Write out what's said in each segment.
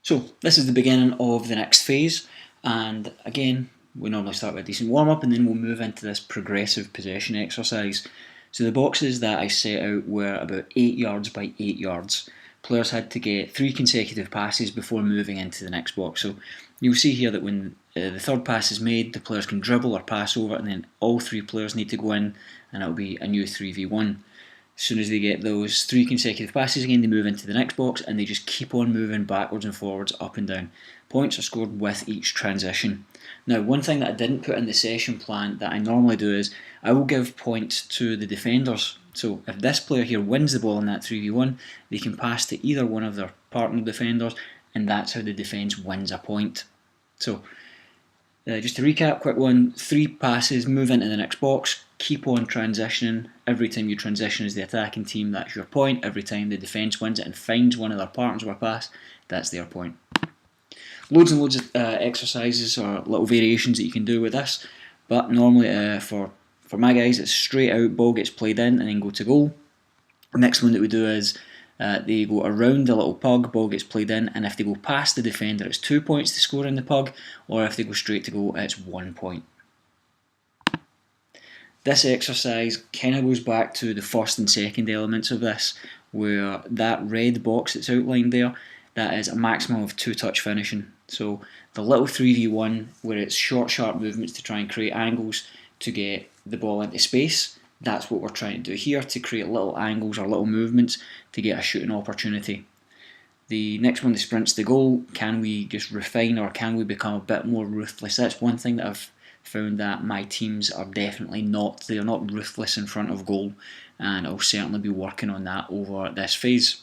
So this is the beginning of the next phase, and again we normally start with a decent warm up and then we'll move into this progressive possession exercise. So the boxes that I set out were about 8 yards by 8 yards. Players had to get 3 consecutive passes before moving into the next box. So you'll see here that when the third pass is made, the players can dribble or pass over, and then all 3 players need to go in, and it'll be a new 3v1. As soon as they get those 3 consecutive passes again, they move into the next box and they just keep on moving backwards and forwards, up and down. Points are scored with each transition. Now, one thing that I didn't put in the session plan that I normally do is I will give points to the defenders. So if this player here wins the ball in that 3v1, they can pass to either one of their partner defenders, and that's how the defence wins a point. So just to recap, quick one, 3 passes, move into the next box, keep on transitioning. Every time you transition as the attacking team, that's your point. Every time the defence wins it and finds one of their partners with a pass, that's their point. Loads and loads of exercises or little variations that you can do with this, but normally for my guys, it's straight out, ball gets played in and then go to goal. The next one that we do is they go around the little pug, ball gets played in, and if they go past the defender, it's 2 points to score in the pug, or if they go straight to goal, it's 1 point. This exercise kind of goes back to the first and second elements of this, where that red box that's outlined there, that is a maximum of 2-touch finishing. So the little 3v1, where it's short, sharp movements to try and create angles to get the ball into space, that's what we're trying to do here, to create little angles or little movements to get a shooting opportunity. The next one, the sprints to goal, can we just refine or can we become a bit more ruthless? That's one thing that I've found that my teams are definitely not. They're not ruthless in front of goal, and I'll certainly be working on that over this phase.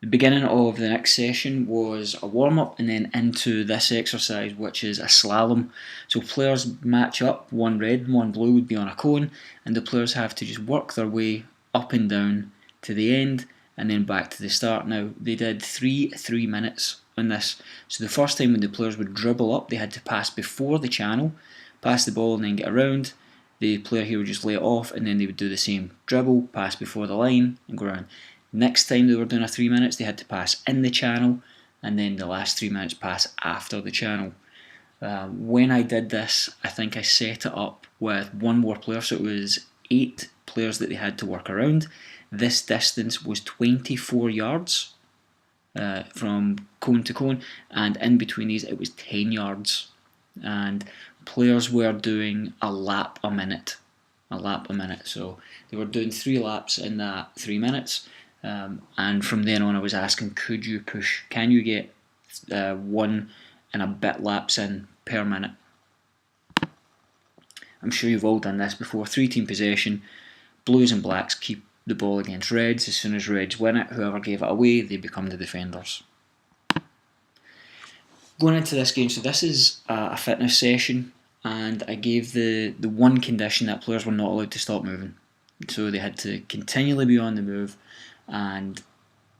The beginning of the next session was a warm-up and then into this exercise, which is a slalom. So players match up, one red and one blue would be on a cone, and the players have to just work their way up and down to the end and then back to the start. Now, they did 3 minutes on this. So the first time when the players would dribble up, they had to pass before the channel, pass the ball and then get around. The player here would just lay it off and then they would do the same. Dribble, pass before the line and go around. Next time they were doing a 3 minutes, they had to pass in the channel, and then the last 3 minutes pass after the channel. When I did this, I think I set it up with one more player, so it was 8 players that they had to work around. This distance was 24 yards from cone to cone, and in between these it was 10 yards. And players were doing a lap a minute. So they were doing 3 laps in that 3 minutes. And from then on I was asking, could you push, can you get 1 and a bit laps in per minute? I'm sure you've all done this before. 3-team possession, blues and blacks keep the ball against reds. As soon as reds win it, whoever gave it away, they become the defenders. Going into this game, so this is a fitness session, and I gave the one condition that players were not allowed to stop moving. So they had to continually be on the move, and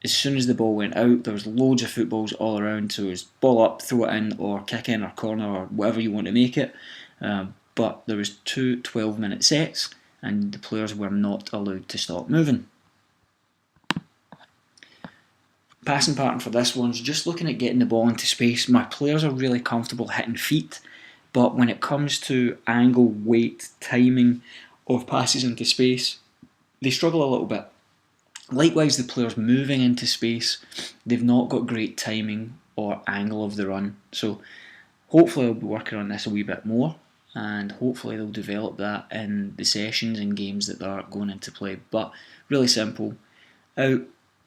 as soon as the ball went out, there was loads of footballs all around, so it was ball up, throw it in, or kick in, or corner, or whatever you want to make it. But there was 2 12-minute sets, and the players were not allowed to stop moving. Passing pattern for this one's just looking at getting the ball into space. My players are really comfortable hitting feet, but when it comes to angle, weight, timing of passes into space, they struggle a little bit. Likewise, the players moving into space, they've not got great timing or angle of the run. So hopefully I'll be working on this a wee bit more, and hopefully they'll develop that in the sessions and games that they're going into play. But really simple, out,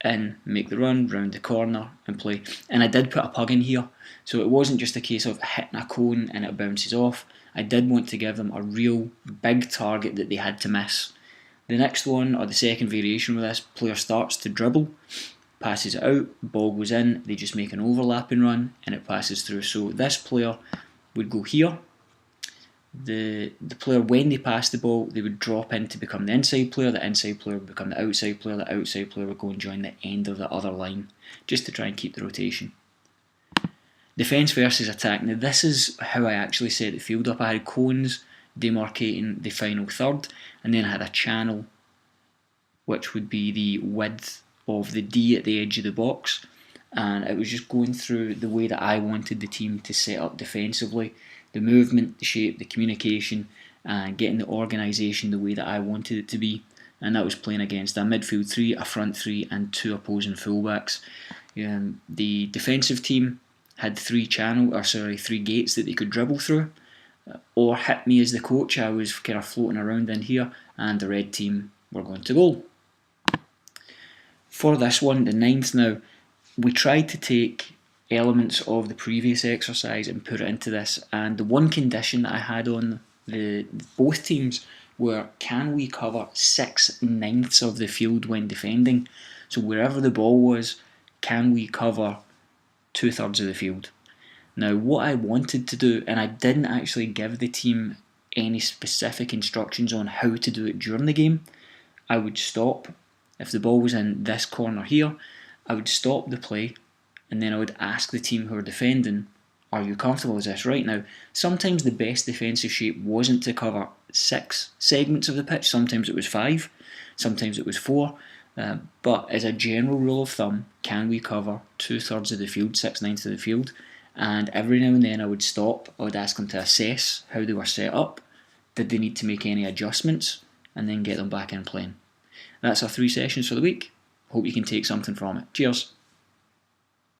in, make the run, round the corner and play. And I did put a pug in here, so it wasn't just a case of hitting a cone and it bounces off. I did want to give them a real big target that they had to miss. The next one, or the second variation with this, player starts to dribble, passes it out, ball goes in, they just make an overlapping run and it passes through. So this player would go here. The player, when they pass the ball, they would drop in to become the inside player would become the outside player would go and join the end of the other line, just to try and keep the rotation. Defence versus attack. Now this is how I actually set the field up. I had cones demarcating the final third, and then I had a channel which would be the width of the D at the edge of the box. and it was just going through the way that I wanted the team to set up defensively, the movement, the shape, the communication, and getting the organisation the way that I wanted it to be. And that was playing against a midfield three, a front three, and two opposing fullbacks. The defensive team had three gates that they could dribble through, or hit me as the coach. I was kind of floating around in here, and the red team were going to goal. For this one, the ninth now, we tried to take elements of the previous exercise and put it into this, and the one condition that I had on both teams were, can we cover 6/9 of the field when defending? So wherever the ball was, can we cover 2/3 of the field? Now what I wanted to do, and I didn't actually give the team any specific instructions on how to do it during the game, I would stop. If the ball was in this corner here, I would stop the play, and then I would ask the team who are defending, are you comfortable with this? Right now, sometimes the best defensive shape wasn't to cover 6 segments of the pitch, sometimes it was 5, sometimes it was 4, but as a general rule of thumb, can we cover 2/3 of the field, 6/9 of the field? And every now and then I would stop, I would ask them to assess how they were set up, did they need to make any adjustments, and then get them back in playing. That's our 3 sessions for the week. Hope you can take something from it. Cheers.